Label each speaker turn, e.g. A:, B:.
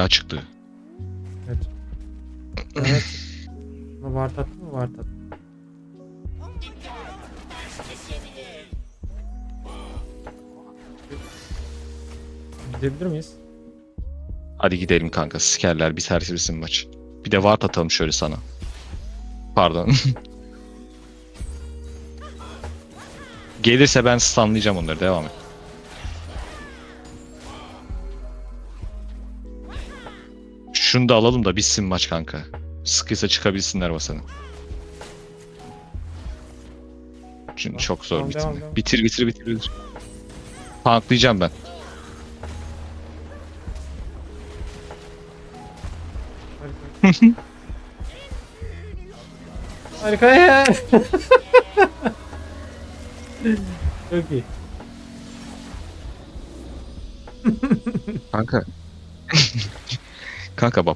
A: bayağı çıktı.
B: Evet. Evet. Ama var tatlı mı? Var tatlı. Gidebilir miyiz?
A: Hadi gidelim kanka. Sikerler biterse bizim maç. Bir de ward atalım şöyle sana. Pardon. Gelirse ben stunlayacağım onları. Devam et. Şunu da alalım da bitsin maç kanka. Sıkıysa çıkabilsinler masanın. Çünkü çok zor
B: Tamam,
A: bitirme.
B: devam, devam.
A: Bitir bitir bitir bitir. Tanklayacağım ben.
B: Harika. Harika. Çok iyi.
A: Kanka. Kanka bak